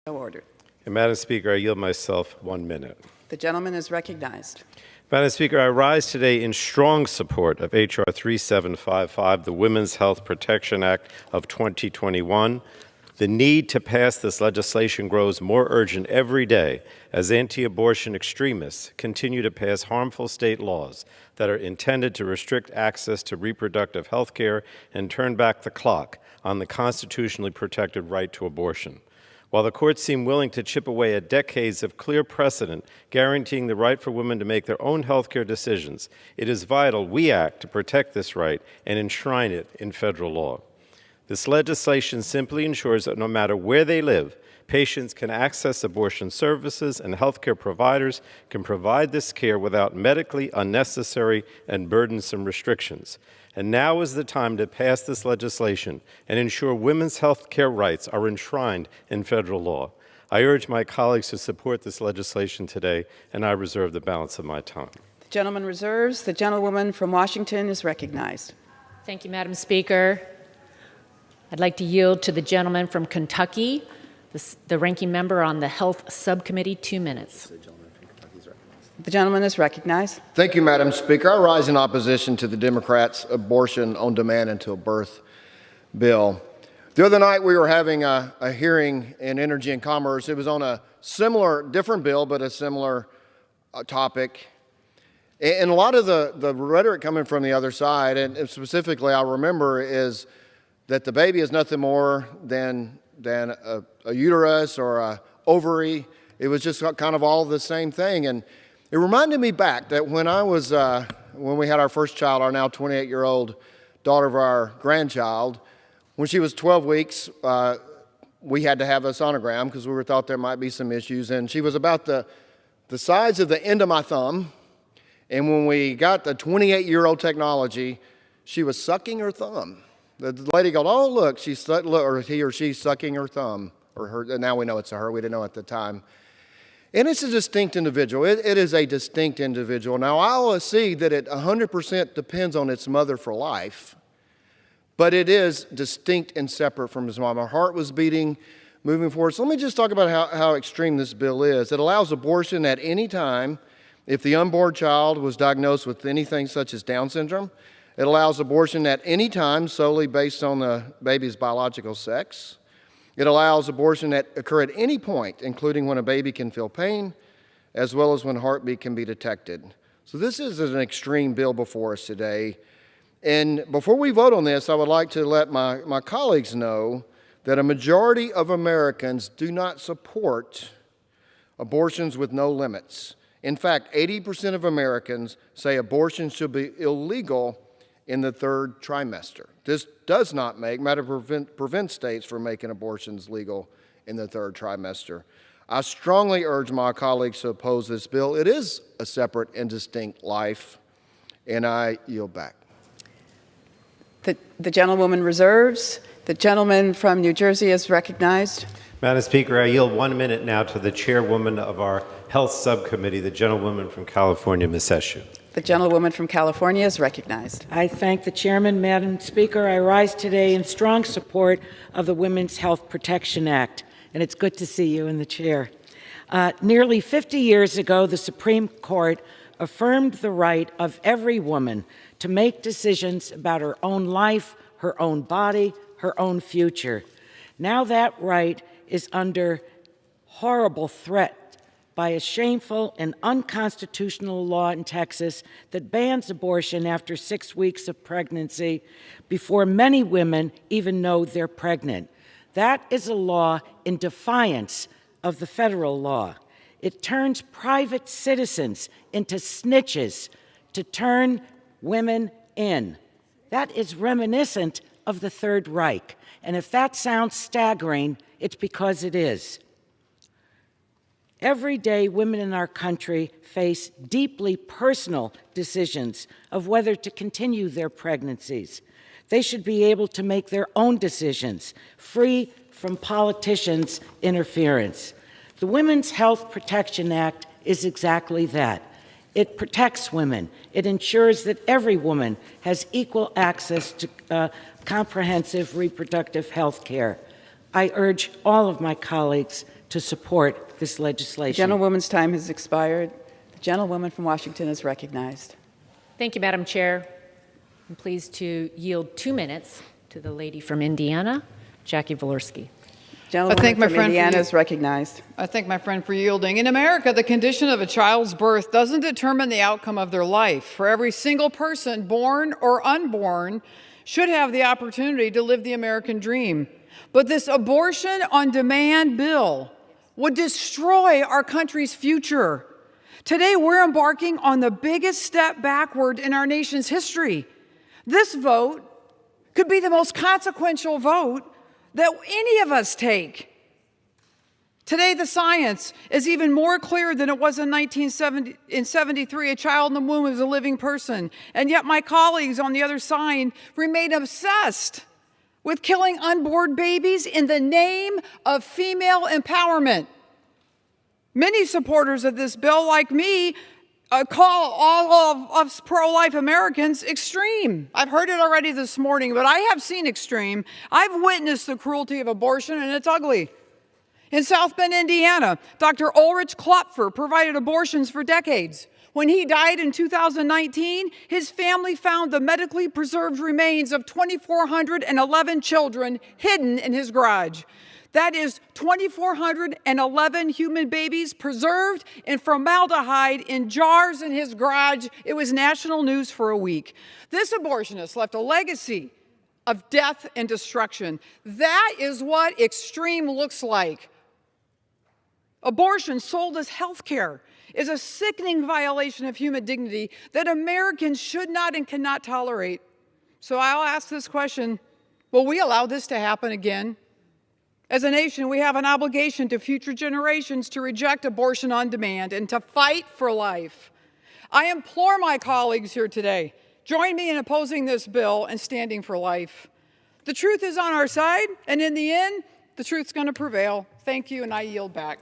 So ordered. And Madam Speaker, I yield myself 1 minute. The gentleman is recognized. Madam Speaker, I rise today in strong support of H.R. 3755, the Women's Health Protection Act of 2021. The need to pass this legislation grows more urgent every day as anti-abortion extremists continue to pass harmful state laws that are intended to restrict access to reproductive health care and turn back the clock on the constitutionally protected right to abortion. While the courts seem willing to chip away at decades of clear precedent guaranteeing the right for women to make their own health care decisions, it is vital we act to protect this right and enshrine it in federal law. This legislation simply ensures that no matter where they live, patients can access abortion services and healthcare providers can provide this care without medically unnecessary and burdensome restrictions. And now is the time to pass this legislation and ensure women's health care rights are enshrined in federal law. I urge my colleagues to support this legislation today, and I reserve the balance of my time. The gentleman reserves. The gentlewoman from Washington is recognized. Thank you, Madam Speaker. I'd like to yield to the gentleman from Kentucky, the ranking member on the Health Subcommittee, 2 minutes. The gentleman is recognized. Thank you, Madam Speaker. I rise in opposition to the Democrats' abortion on demand until birth bill. The other night we were having a hearing in Energy and Commerce. It was on a similar, different bill, but a similar topic. And a lot of the rhetoric coming from the other side, and specifically I remember, is that the baby is nothing more than a uterus or a ovary. It was just kind of all the same thing. And it reminded me back that when I was, when we had our first child, our now 28-year-old daughter of our grandchild, when she was 12 weeks, we had to have a sonogram because we thought there might be some issues. And she was about the size of the end of my thumb. And when we got the 28-year-old technology, she was sucking her thumb. The lady goes, "Oh, look, or he or she's sucking her thumb," or her. And now we know it's a her. We didn't know at the time. And it's a distinct individual. It is a distinct individual. Now, I'll see that it 100% depends on its mother for life, but it is distinct and separate from his mom. Our heart was beating moving forward. So let me just talk about how extreme this bill is. It allows abortion at any time if the unborn child was diagnosed with anything such as Down syndrome. It allows abortion at any time solely based on the baby's biological sex. It allows abortion that occur at any point, including when a baby can feel pain, as well as when heartbeat can be detected. So this is an extreme bill before us today. And before we vote on this, I would like to let my colleagues know that a majority of Americans do not support abortions with no limits. In fact, 80% of Americans say abortion should be illegal in the third trimester. This does not prevent states from making abortions legal in the third trimester. I strongly urge my colleagues to oppose this bill. It is a separate and distinct life, and I yield back. The gentlewoman reserves. The gentleman from New Jersey is recognized. Madam Speaker, I yield 1 minute now to the chairwoman of our Health Subcommittee, the gentlewoman from California, Ms. ESHOO. The gentlewoman from California is recognized. I thank the chairman, Madam Speaker. I rise today in strong support of the Women's Health Protection Act, and it's good to see you in the chair. Nearly 50 years ago, the Supreme Court affirmed the right of every woman to make decisions about her own life, her own body, her own future. Now that right is under horrible threat by a shameful and unconstitutional law in Texas that bans abortion after 6 weeks of pregnancy before many women even know they're pregnant. That is a law in defiance of the federal law. It turns private citizens into snitches to turn women in. That is reminiscent of the Third Reich. And if that sounds staggering, it's because it is. Every day, women in our country face deeply personal decisions of whether to continue their pregnancies. They should be able to make their own decisions, free from politicians' interference. The Women's Health Protection Act is exactly that. It protects women. It ensures that every woman has equal access to comprehensive reproductive health care. I urge all of my colleagues to support this The legislation. gentlewoman's time has expired. The gentlewoman from Washington is recognized. Thank you, Madam Chair. I'm pleased to yield 2 minutes to the lady from Indiana, Jackie WALORSKI. Gentlewoman thank my from friend for Indiana you. is recognized. I thank my friend for yielding. In America, the condition of a child's birth doesn't determine the outcome of their life. For every single person, born or unborn, should have the opportunity to live the American dream. But this abortion on demand bill would destroy our country's future. Today, we're embarking on the biggest step backward in our nation's history. This vote could be the most consequential vote that any of us take. Today, the science is even more clear than it was in 1973. A child in the womb is a living person. And yet my colleagues on the other side remain obsessed with killing unborn babies in the name of female empowerment. Many supporters of this bill, like me, call all of pro-life Americans extreme. I've heard it already this morning, but I have seen extreme. I've witnessed the cruelty of abortion, and it's ugly. In South Bend, Indiana, Dr. Ulrich Klopfer provided abortions for decades. When he died in 2019, his family found the medically preserved remains of 2,411 children hidden in his garage. That is 2,411 human babies preserved in formaldehyde in jars in his garage. It was national news for a week. This abortionist left a legacy of death and destruction. That is what extreme looks like. Abortion, sold as health care, is a sickening violation of human dignity that Americans should not and cannot tolerate. So I'll ask this question: will we allow this to happen again? As a nation, we have an obligation to future generations to reject abortion on demand and to fight for life. I implore my colleagues here today, join me in opposing this bill and standing for life. The truth is on our side, and in the end, the truth's going to prevail. Thank you, and I yield back.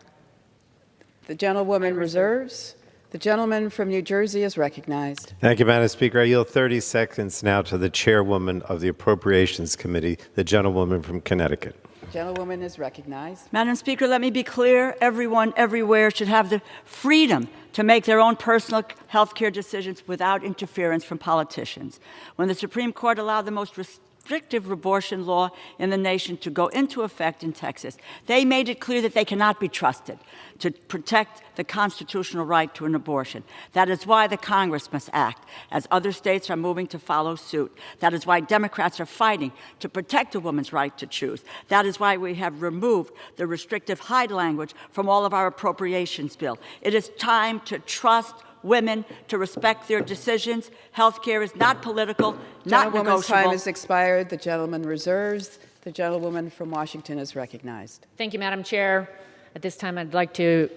The gentlewoman reserves. The gentleman from New Jersey is recognized. Thank you, Madam Speaker. I yield 30 seconds now to the chairwoman of the Appropriations Committee, the gentlewoman from Connecticut. The gentlewoman is recognized. Madam Speaker, let me be clear. Everyone, everywhere should have the freedom to make their own personal health care decisions without interference from politicians. When the Supreme Court allowed the most restrictive abortion law in the nation to go into effect in Texas, they made it clear that they cannot be trusted to protect the constitutional right to an abortion. That is why the Congress must act, as other states are moving to follow suit. That is why Democrats are fighting to protect a woman's right to choose. That is why we have removed the restrictive hide language from all of our appropriations bill. It is time to trust women, to respect their decisions. Health care is not political, not Gentlewoman's negotiable. time has expired. The gentleman reserves. The gentlewoman from Washington is recognized. Thank you, Madam Chair. At this time, I'd like to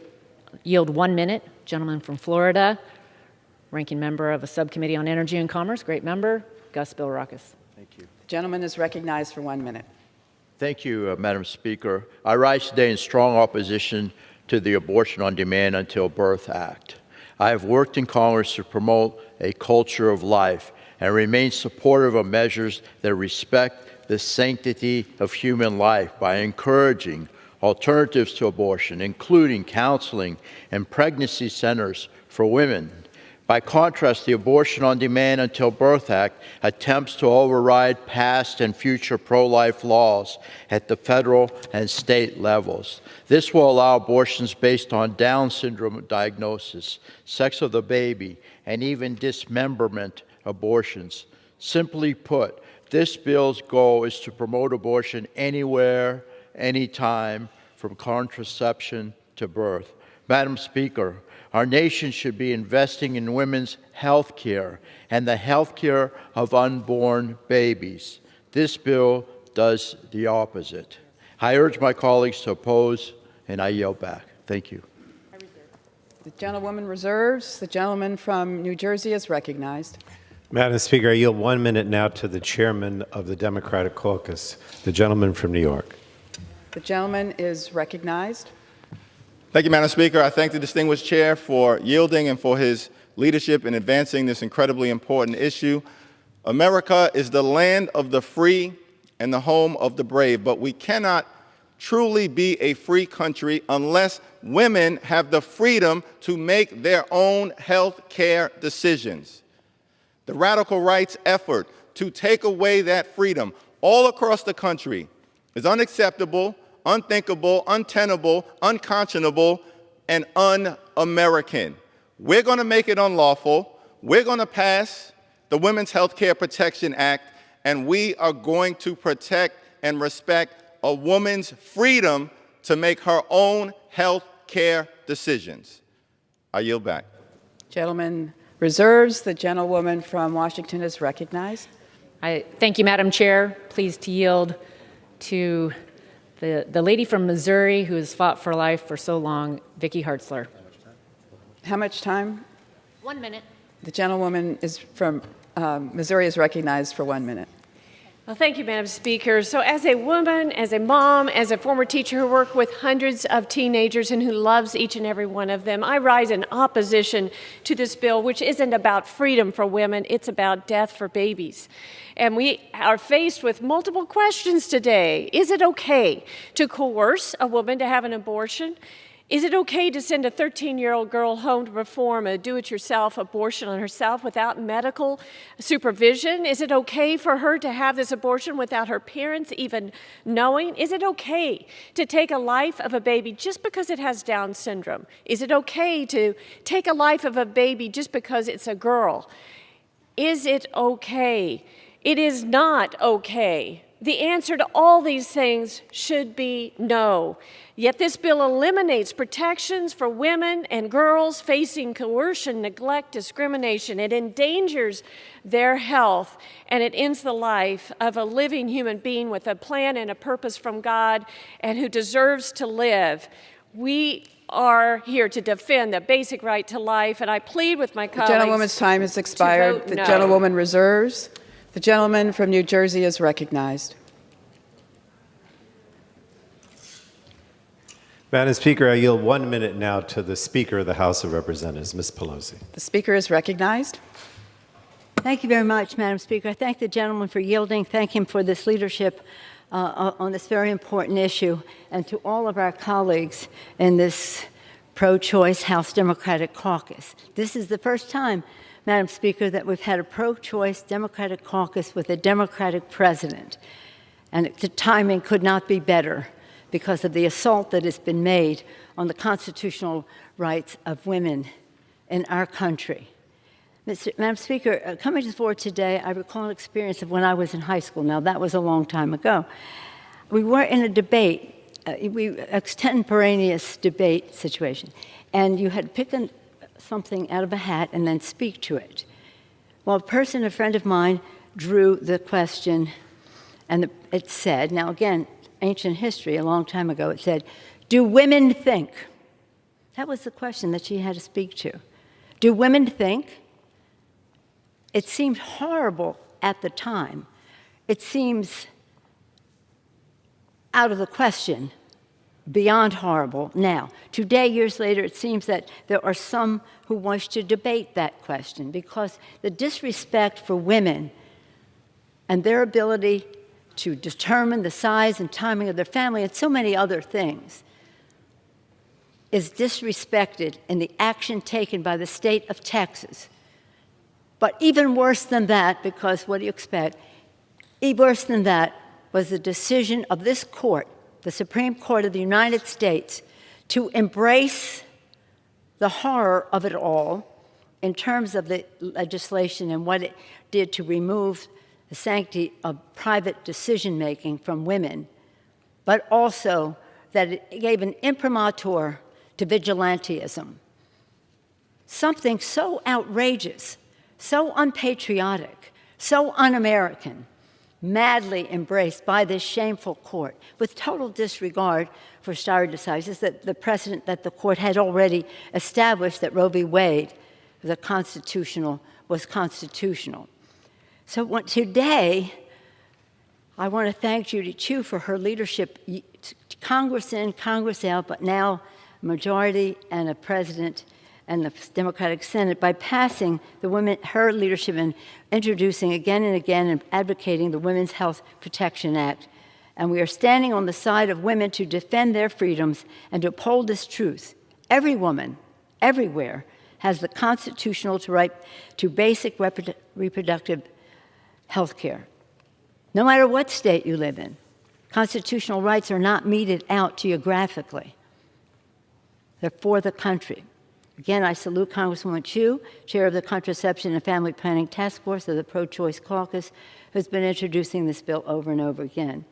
yield 1 minute. Gentleman from Florida, ranking member of a subcommittee on energy and commerce, great member, GUS BILIRAKIS. Thank you. The gentleman is recognized for 1 minute. Thank you, Madam Speaker. I rise today in strong opposition to the Abortion on Demand Until Birth Act. I have worked in Congress to promote a culture of life and remain supportive of measures that respect the sanctity of human life by encouraging alternatives to abortion, including counseling and pregnancy centers for women. By contrast, the Abortion on Demand Until Birth Act attempts to override past and future pro-life laws at the federal and state levels. This will allow abortions based on Down syndrome diagnosis, sex of the baby, and even dismemberment abortions. Simply put, this bill's goal is to promote abortion anywhere, anytime, from contraception to birth. Madam Speaker, our nation should be investing in women's health care and the health care of unborn babies. This bill does the opposite. I urge my colleagues to oppose, and I yield back. Thank you. The gentlewoman reserves. The gentleman from New Jersey is recognized. Madam Speaker, I yield 1 minute now to the chairman of the Democratic Caucus, the gentleman from New York. The gentleman is recognized. Thank you, Madam Speaker. I thank the distinguished chair for yielding and for his leadership in advancing this incredibly important issue. America is the land of the free and the home of the brave, but we cannot truly be a free country unless women have the freedom to make their own health care decisions. The radical rights effort to take away that freedom all across the country is unacceptable, unthinkable, untenable, unconscionable, and un-American. We're going to make it unlawful. We're going to pass the Women's Health Care Protection Act, and we are going to protect and respect a woman's freedom to make her own health care decisions. I yield back. Gentleman reserves. The gentlewoman from Washington is recognized. Thank you, Madam Chair. Pleased to yield to the lady from Missouri who has fought for life for so long, Vicky Hartzler. How much time? 1 minute. The gentlewoman is from Missouri is recognized for 1 minute. Well, thank you, Madam Speaker. So as a woman, as a mom, as a former teacher who worked with hundreds of teenagers and who loves each and every one of them, I rise in opposition to this bill, which isn't about freedom for women, it's about death for babies. And we are faced with multiple questions today. Is it okay to coerce a woman to have an abortion? Is it okay to send a 13-year-old girl home to perform a do-it-yourself abortion on herself without medical supervision? Is it okay for her to have this abortion without her parents even knowing? Is it okay to take a life of a baby just because it has Down syndrome? Is it okay to take a life of a baby just because it's a girl? Is it okay? It is not okay. The answer to all these things should be no. Yet this bill eliminates protections for women and girls facing coercion, neglect, discrimination. It endangers their health, and it ends the life of a living human being with a plan and a purpose from God and who deserves to live. We are here to defend the basic right to life, and I plead with my colleagues. The gentlewoman's time has expired. The gentlewoman reserves. The gentleman from New Jersey is recognized. Madam Speaker, I yield 1 minute now to the Speaker of the House of Representatives, Ms. Pelosi. The Speaker is recognized. Thank you very much, Madam Speaker. I thank the gentleman for yielding. Thank him for this leadership on this very important issue, and to all of our colleagues in this pro-choice House Democratic Caucus. This is the first time, Madam Speaker, that we've had a pro-choice Democratic caucus with a Democratic president, and the timing could not be better because of the assault that has been made on the constitutional rights of women in our country. Madam Speaker, coming to the floor today, I recall an experience of when I was in high school. Now, that was a long time ago. We were in a debate, extemporaneous debate situation, and you had picked something out of a hat and then speak to it. Well, a friend of mine, drew the question, and it said, now again, ancient history, a long time ago, it said, do women think? That was the question that she had to speak to. Do women think? It seemed horrible at the time. It seems out of the question, beyond horrible now. Today, years later, it seems that there are some who wish to debate that question because the disrespect for women and their ability to determine the size and timing of their family and so many other things is disrespected in the action taken by the state of Texas. But even worse than that, because what do you expect? Even worse than that was the decision of this court, the Supreme Court of the United States, to embrace the horror of it all in terms of the legislation and what it did to remove the sanctity of private decision-making from women, but also that it gave an imprimatur to vigilantism. Something so outrageous, so unpatriotic, so un-American, madly embraced by this shameful court with total disregard for stare decisis, that the precedent that the court had already established that Roe v. Wade was constitutional. So today, I want to thank Judy Chu for her leadership, Congress in, Congress out, but now a majority and a president and the Democratic Senate by passing her leadership in introducing again and again and advocating the Women's Health Protection Act and we are standing on the side of women to defend their freedoms and to uphold this truth. Every woman, everywhere, has the constitutional right to basic reproductive health care, no matter what state you live in. Constitutional rights are not meted out geographically. They're for the country. Again, I salute Congresswoman Chu, chair of the Contraception and Family Planning Task Force of the Pro-Choice Caucus, who's been introducing this bill over and over again.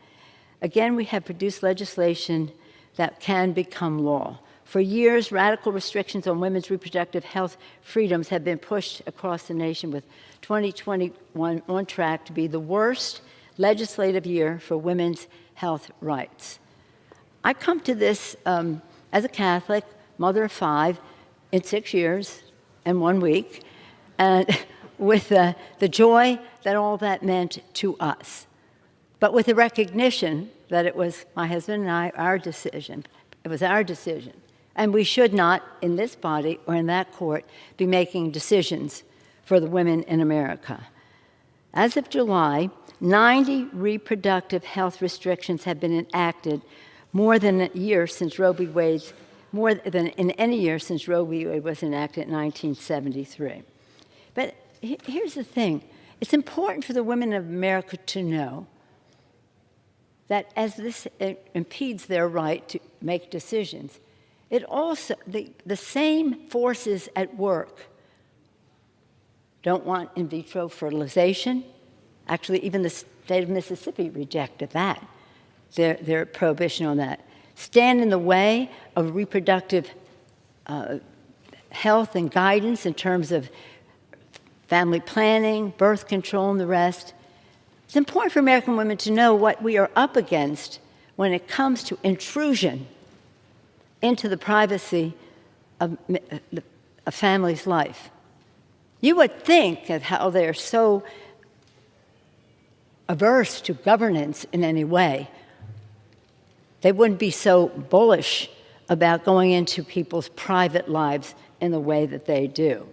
Again, we have produced legislation that can become law. For years, radical restrictions on women's reproductive health freedoms have been pushed across the nation, with 2021 on track to be the worst legislative year for women's health rights. I come to this as a Catholic, mother of 5, in 6 years and 1 week, and with the joy that all that meant to us, but with the recognition that it was my husband and I, our decision. It was our decision. And we should not, in this body or in that court, be making decisions for the women in America. As of July, 90 reproductive health restrictions have been enacted, more than a year since Roe v. Wade's, more than in any year since Roe v. Wade was enacted in 1973. But here's the thing. It's important for the women of America to know that as this impedes their right to make decisions, it also, the same forces at work don't want in vitro fertilization. Actually, even the state of Mississippi rejected that, their prohibition on that. Stand in the way of reproductive health and guidance in terms of family planning, birth control, and the rest. It's important for American women to know what we are up against when it comes to intrusion into the privacy of a family's life. You would think of how they're so averse to governance in any way, they wouldn't be so bullish about going into people's private lives in the way that they do.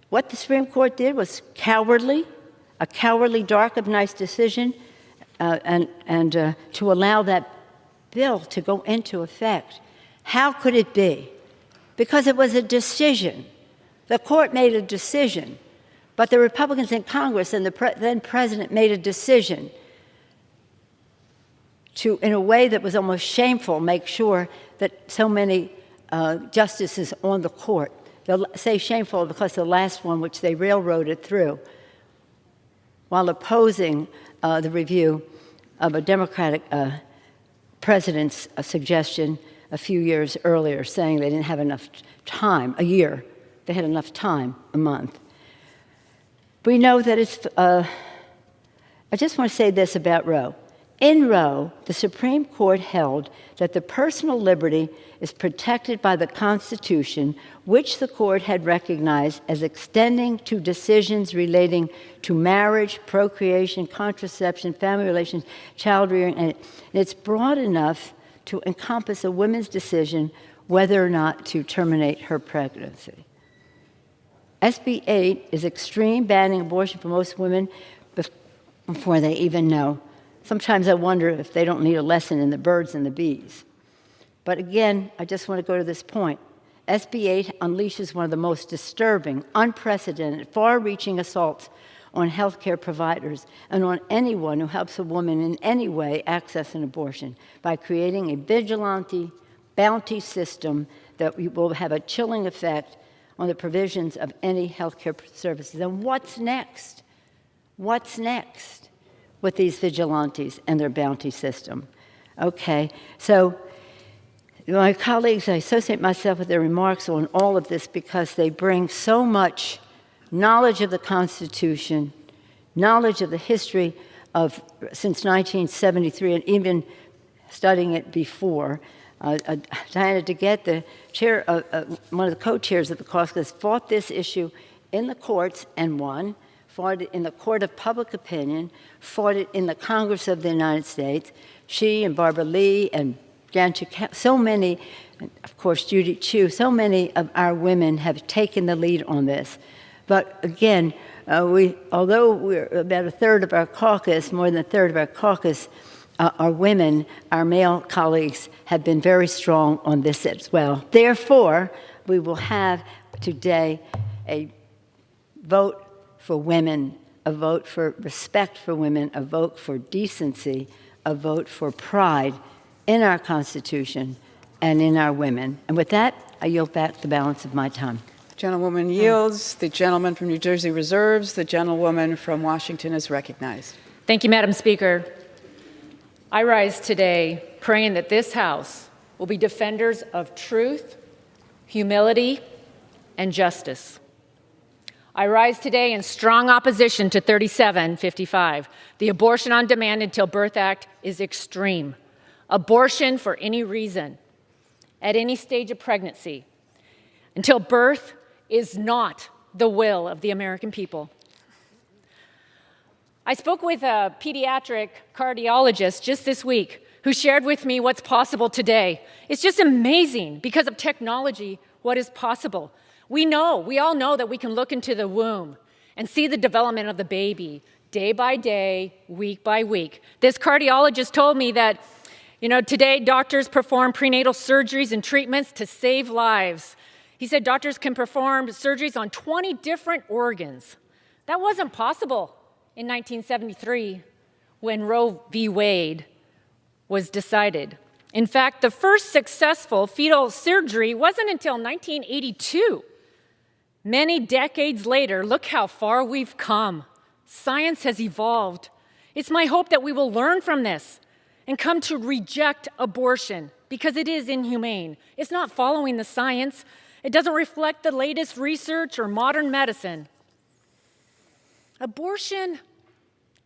What the Supreme Court did was cowardly, a cowardly, dark of night decision, and to allow that bill to go into effect. How could it be? Because it was a decision. The court made a decision, but the Republicans in Congress and the then president made a decision to, in a way that was almost shameful, make sure that so many justices on the court, they'll say shameful because the last one, which they railroaded through, while opposing the review of a Democratic president's suggestion a few years earlier, saying they didn't have enough time, a year. They had enough time, a month. We know that it's, I just want to say this about Roe. In Roe, the Supreme Court held that the personal liberty is protected by the Constitution, which the court had recognized as extending to decisions relating to marriage, procreation, contraception, family relations, child rearing, and it's broad enough to encompass a woman's decision whether or not to terminate her pregnancy. SB 8 is extreme, banning abortion for most women before they even know. Sometimes I wonder if they don't need a lesson in the birds and the bees. But again, I just want to go to this point. SB 8 unleashes one of the most disturbing, unprecedented, far-reaching assaults on healthcare providers and on anyone who helps a woman in any way access an abortion by creating a vigilante bounty system that will have a chilling effect on the provisions of any healthcare services. And what's next? What's next with these vigilantes and their bounty system? Okay, so my colleagues, I associate myself with their remarks on all of this because they bring so much knowledge of the Constitution, knowledge of the history of since 1973, and even studying it before. Diana DeGETTE, the chair, one of the co-chairs of the caucus, fought this issue in the courts and won, fought it in the court of public opinion, fought it in the Congress of the United States. She and Barbara Lee and Jan Chuk, so many, and of course Judy Chu, so many of our women have taken the lead on this. But again, although we're about a third of our caucus, more than a third of our caucus our women, our male colleagues, have been very strong on this as well. Therefore, we will have today a vote for women, a vote for respect for women, a vote for decency, a vote for pride in our Constitution and in our women. And with that, I yield back the balance of my time. Gentlewoman yields. The gentleman from New Jersey reserves. The gentlewoman from Washington is recognized. Thank you, Madam Speaker. I rise today praying that this House will be defenders of truth, humility, and justice. I rise today in strong opposition to 3755. The Abortion on Demand Until Birth Act is extreme. Abortion for any reason, at any stage of pregnancy, until birth is not the will of the American people. I spoke with a pediatric cardiologist just this week who shared with me what's possible today. It's just amazing because of technology what is possible. We all know that we can look into the womb and see the development of the baby day by day, week by week. This cardiologist told me that, today doctors perform prenatal surgeries and treatments to save lives. He said doctors can perform surgeries on 20 different organs. That wasn't possible in 1973 when Roe v. Wade was decided. In fact, the first successful fetal surgery wasn't until 1982. Many decades later, look how far we've come. Science has evolved. It's my hope that we will learn from this and come to reject abortion because it is inhumane. It's not following the science. It doesn't reflect the latest research or modern medicine. Abortion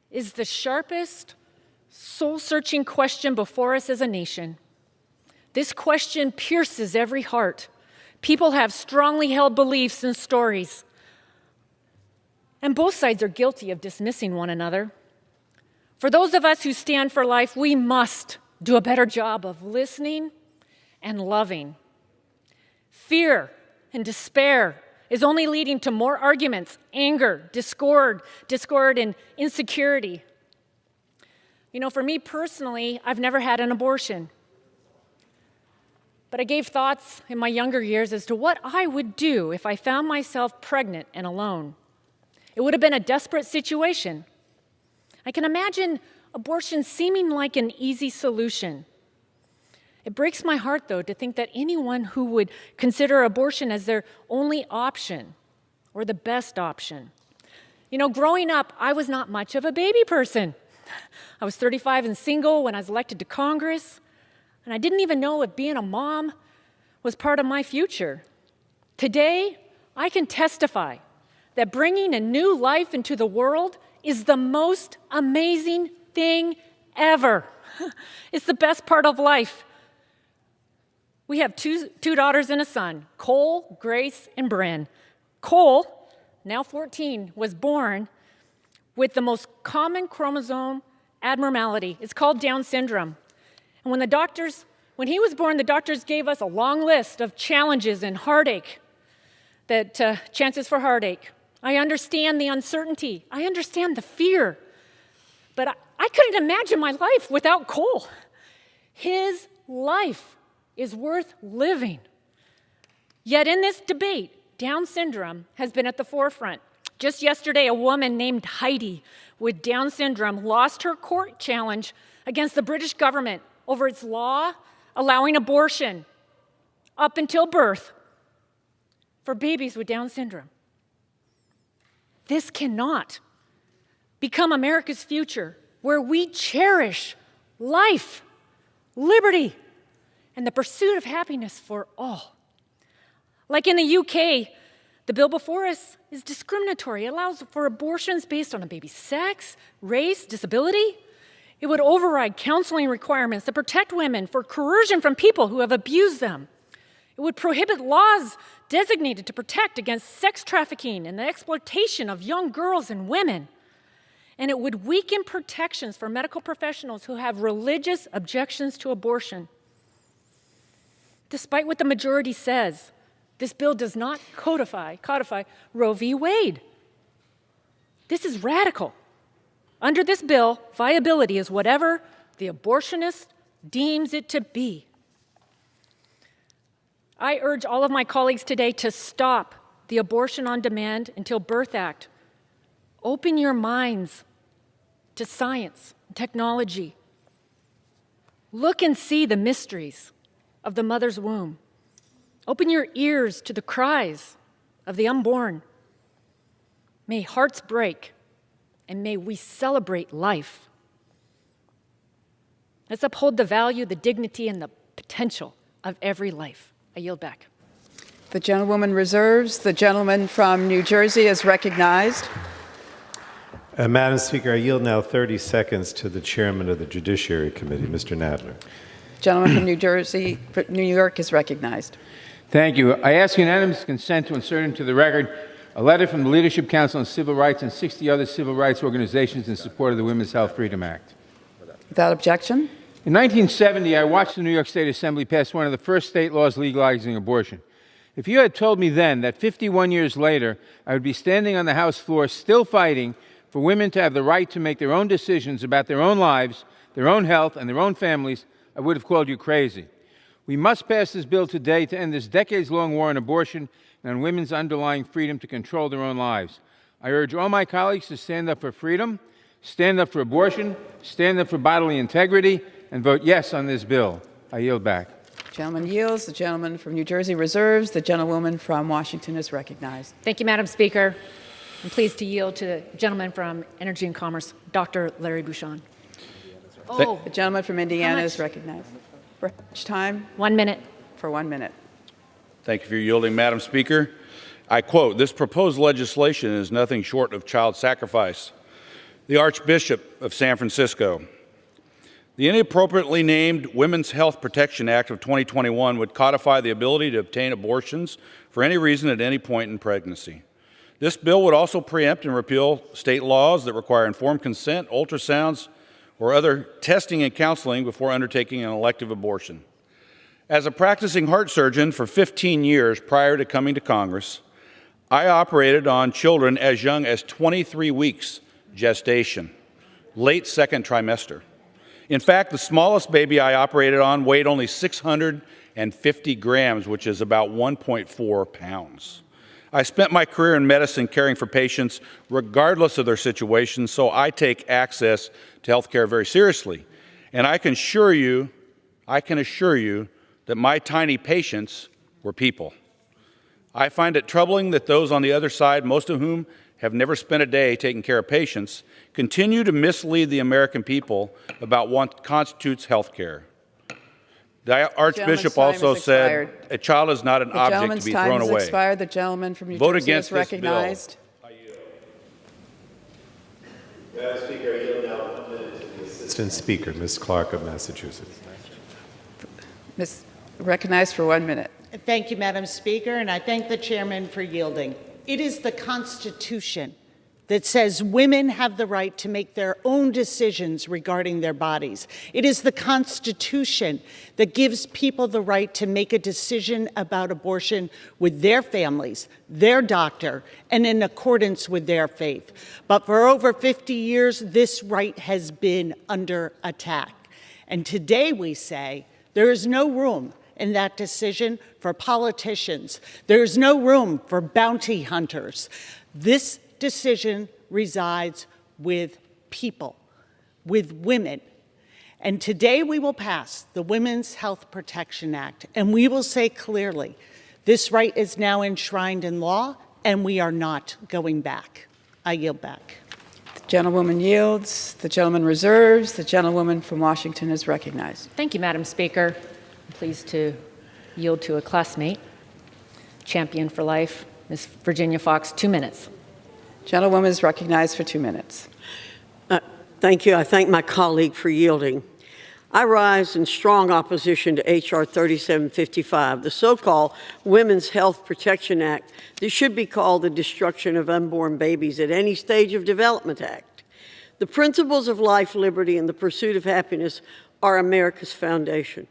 is the sharpest, soul-searching question before us as a nation. This question pierces every heart. People have strongly held beliefs and stories, and both sides are guilty of dismissing one another. For those of us who stand for life, we must do a better job of listening and loving. Fear and despair is only leading to more arguments, anger, discord, and insecurity. For me personally, I've never had an abortion. But I gave thoughts in my younger years as to what I would do if I found myself pregnant and alone. It would have been a desperate situation. I can imagine abortion seeming like an easy solution. It breaks my heart, though, to think that anyone who would consider abortion as their only option or the best option. Growing up, I was not much of a baby person. I was 35 and single when I was elected to Congress, and I didn't even know if being a mom was part of my future. Today, I can testify that bringing a new life into the world is the most amazing thing ever. It's the best part of life. We have two daughters and a son, Cole, Grace, and Bryn. Cole, now 14, was born with the most common chromosome abnormality. It's called Down syndrome. And when he was born, the doctors gave us a long list of challenges and heartache, chances for heartache. I understand the uncertainty. I understand the fear. But I couldn't imagine my life without Cole. His life is worth living. Yet in this debate, Down syndrome has been at the forefront. Just yesterday, a woman named Heidi with Down syndrome lost her court challenge against the British government over its law allowing abortion up until birth for babies with Down syndrome. This cannot become America's future, where we cherish life, liberty, and the pursuit of happiness for all. Like in the UK, the bill before us is discriminatory. It allows for abortions based on a baby's sex, race, disability. It would override counseling requirements that protect women for coercion from people who have abused them. It would prohibit laws designated to protect against sex trafficking and the exploitation of young girls and women. And it would weaken protections for medical professionals who have religious objections to abortion. Despite what the majority says, this bill does not codify Roe v. Wade. This is radical. Under this bill, viability is whatever the abortionist deems it to be. I urge all of my colleagues today to stop the Abortion on Demand Until Birth Act. Open your minds to science, technology. Look and see the mysteries of the mother's womb. Open your ears to the cries of the unborn. May hearts break, and may we celebrate life. Let's uphold the value, the dignity, and the potential of every life. I yield back. The gentlewoman reserves. The gentleman from New Jersey is recognized. Madam Speaker, I yield now 30 seconds to the chairman of the Judiciary Committee, Mr. Nadler. Gentleman from New York is recognized. Thank you. I ask unanimous consent to insert into the record a letter from the Leadership Council on Civil Rights and 60 other civil rights organizations in support of the Women's Health Freedom Act. Without objection. In 1970, I watched the New York State Assembly pass one of the first state laws legalizing abortion. If you had told me then that 51 years later, I would be standing on the House floor still fighting for women to have the right to make their own decisions about their own lives, their own health, and their own families, I would have called you crazy. We must pass this bill today to end this decades-long war on abortion and on women's underlying freedom to control their own lives. I urge all my colleagues to stand up for freedom, stand up for abortion, stand up for bodily integrity, and vote yes on this bill. I yield back. The gentleman yields. The gentleman from New Jersey reserves. The gentlewoman from Washington is recognized. Thank you, Madam Speaker. I'm pleased to yield to the gentleman from Energy and Commerce, Dr. Larry Bucshon. The gentleman from Indiana is recognized. For how much time? 1 minute. For 1 minute. Thank you for yielding, Madam Speaker. I quote, "This proposed legislation is nothing short of child sacrifice." The Archbishop of San Francisco. The inappropriately named Women's Health Protection Act of 2021 would codify the ability to obtain abortions for any reason at any point in pregnancy. This bill would also preempt and repeal state laws that require informed consent, ultrasounds, or other testing and counseling before undertaking an elective abortion. As a practicing heart surgeon for 15 years prior to coming to Congress, I operated on children as young as 23 weeks gestation, late second trimester. In fact, the smallest baby I operated on weighed only 650 grams, which is about 1.4 pounds. I spent my career in medicine caring for patients regardless of their situation, so I take access to health care very seriously. And I can assure you that my tiny patients were people. I find it troubling that those on the other side, most of whom have never spent a day taking care of patients, continue to mislead the American people about what constitutes health care. The Archbishop also said a child is not an object to be thrown away. The gentleman's time has expired. The gentleman from New Jersey is recognized. Madam Speaker, I yield now 1 minute to the Assistant Speaker, Ms. Clark of Massachusetts. Ms. Recognized for 1 minute. Thank you, Madam Speaker, and I thank the chairman for yielding. It is the Constitution that says women have the right to make their own decisions regarding their bodies. It is the Constitution that gives people the right to make a decision about abortion with their families, their doctor, and in accordance with their faith. But for over 50 years, this right has been under attack. And today we say there is no room in that decision for politicians. There is no room for bounty hunters. This decision resides with people, with women. And today we will pass the Women's Health Protection Act, and we will say clearly, this right is now enshrined in law, and we are not going back. I yield back. The gentlewoman yields. The gentleman reserves. The gentlewoman from Washington is recognized. Thank you, Madam Speaker. I'm pleased to yield to a classmate, champion for life, Ms. Virginia Foxx, 2 minutes. Gentlewoman is recognized for 2 minutes. Thank you. I thank my colleague for yielding. I rise in strong opposition to H.R. 3755, the so-called Women's Health Protection Act. This should be called the Destruction of Unborn Babies at Any Stage of Development Act. The principles of life, liberty, and the pursuit of happiness are America's foundation.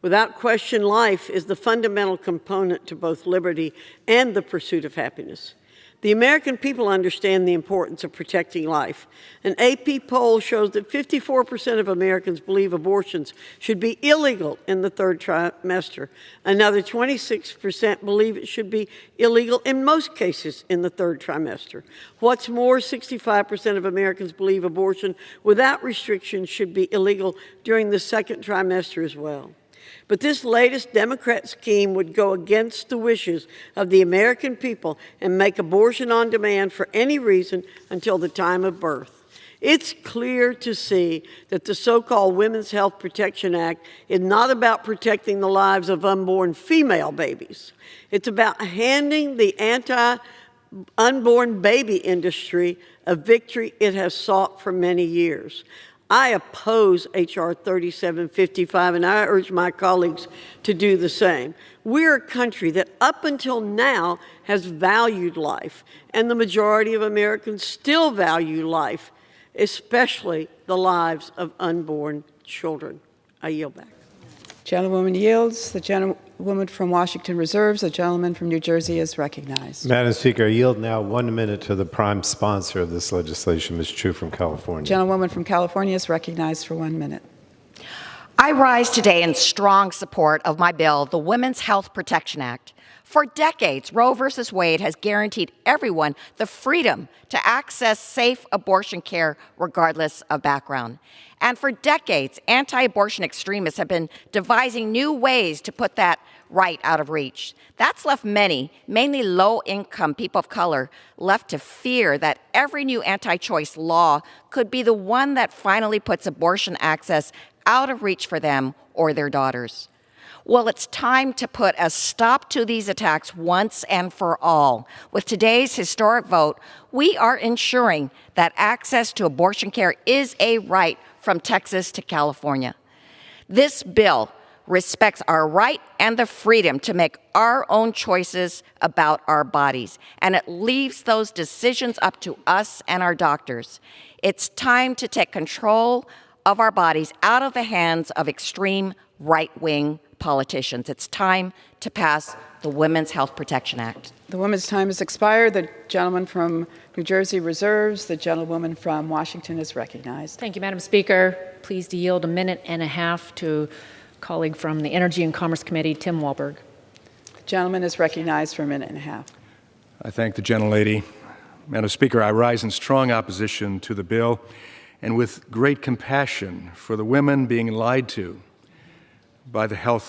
Without question, life is the fundamental component to both liberty and the pursuit of happiness. The American people understand the importance of protecting life. An AP poll shows that 54% of Americans believe abortions should be illegal in the third trimester. Another 26% believe it should be illegal in most cases in the third trimester. What's more, 65% of Americans believe abortion without restrictions should be illegal during the second trimester as well. But this latest Democrat scheme would go against the wishes of the American people and make abortion on demand for any reason until the time of birth. It's clear to see that the so-called Women's Health Protection Act is not about protecting the lives of unborn female babies. It's about handing the anti-unborn baby industry a victory it has sought for many years. I oppose H.R. 3755, and I urge my colleagues to do the same. We're a country that up until now has valued life, and the majority of Americans still value life, especially the lives of unborn children. I yield back. Gentlewoman yields. The gentlewoman from Washington reserves. The gentleman from New Jersey is recognized. Madam Speaker, I yield now 1 minute to the prime sponsor of this legislation, Ms. Chu from California. Gentlewoman from California is recognized for 1 minute. I rise today in strong support of my bill, the Women's Health Protection Act. For decades, Roe v. Wade has guaranteed everyone the freedom to access safe abortion care regardless of background. And for decades, anti-abortion extremists have been devising new ways to put that right out of reach. That's left many, mainly low-income people of color, left to fear that every new anti-choice law could be the one that finally puts abortion access out of reach for them or their daughters. Well, it's time to put a stop to these attacks once and for all. With today's historic vote, we are ensuring that access to abortion care is a right from Texas to California. This bill respects our right and the freedom to make our own choices about our bodies, and it leaves those decisions up to us and our doctors. It's time to take control of our bodies out of the hands of extreme right-wing politicians. It's time to pass the Women's Health Protection Act. The woman's time has expired. The gentleman from New Jersey reserves. The gentlewoman from Washington is recognized. Thank you, Madam Speaker. Pleased to yield 1.5 minutes to a colleague from the Energy and Commerce Committee, Tim WALBERG. The gentleman is recognized for 1.5 minutes. I thank the gentlelady. Madam Speaker, I rise in strong opposition to the bill and with great compassion for the women being lied to by the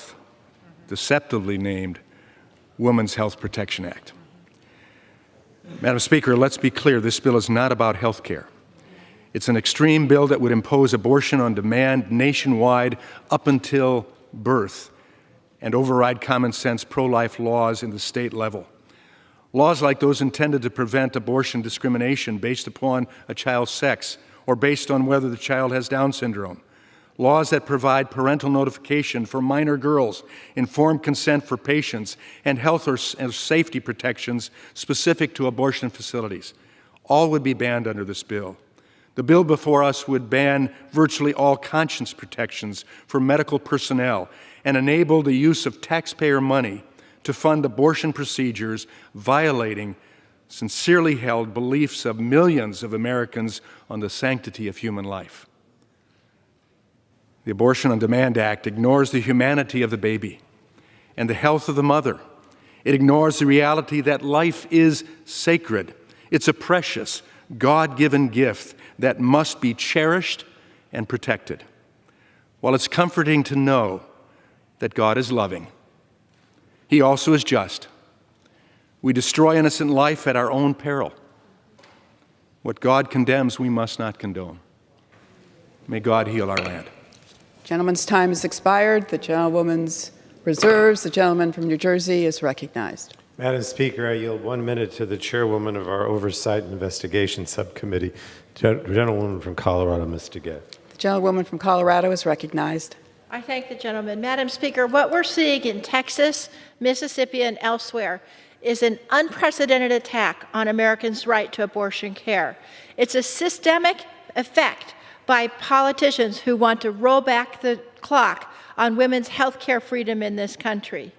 deceptively named Women's Health Protection Act. Madam Speaker, let's be clear, this bill is not about health care. It's an extreme bill that would impose abortion on demand nationwide up until birth and override common sense pro-life laws in the state level. Laws like those intended to prevent abortion discrimination based upon a child's sex or based on whether the child has Down syndrome. Laws that provide parental notification for minor girls, informed consent for patients, and health or safety protections specific to abortion facilities. All would be banned under this bill. The bill before us would ban virtually all conscience protections for medical personnel and enable the use of taxpayer money to fund abortion procedures violating sincerely held beliefs of millions of Americans on the sanctity of human life. The Abortion on Demand Act ignores the humanity of the baby and the health of the mother. It ignores the reality that life is sacred. It's a precious, God-given gift that must be cherished and protected. While it's comforting to know that God is loving, He also is just. We destroy innocent life at our own peril. What God condemns, we must not condone. May God heal our land. Gentleman's time has expired. The gentlewoman's reserves. The gentleman from New Jersey is recognized. Madam Speaker, I yield 1 minute to the chairwoman of our Oversight and Investigation Subcommittee, gentlewoman from Colorado, Ms. DeGETTE. The gentlewoman from Colorado is recognized. I thank the gentleman. Madam Speaker, what we're seeing in Texas, Mississippi, and elsewhere is an unprecedented attack on Americans' right to abortion care. It's a systemic effect by politicians who want to roll back the clock on women's health care freedom in this country.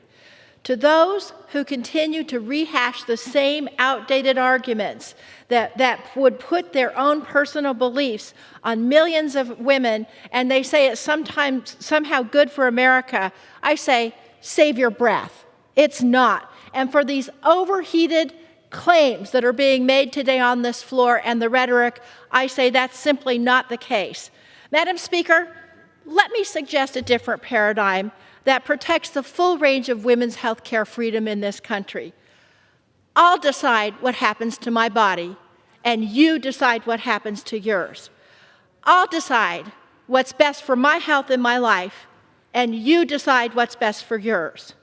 To those who continue to rehash the same outdated arguments that would put their own personal beliefs on millions of women, and they say it's somehow good for America, I say, save your breath. It's not. And for these overheated claims that are being made today on this floor and the rhetoric, I say that's simply not the case. Madam Speaker, let me suggest a different paradigm that protects the full range of women's health care freedom in this country. I'll decide what happens to my body, and you decide what happens to yours. I'll decide what's best for my health and my life, and you decide what's best for yours.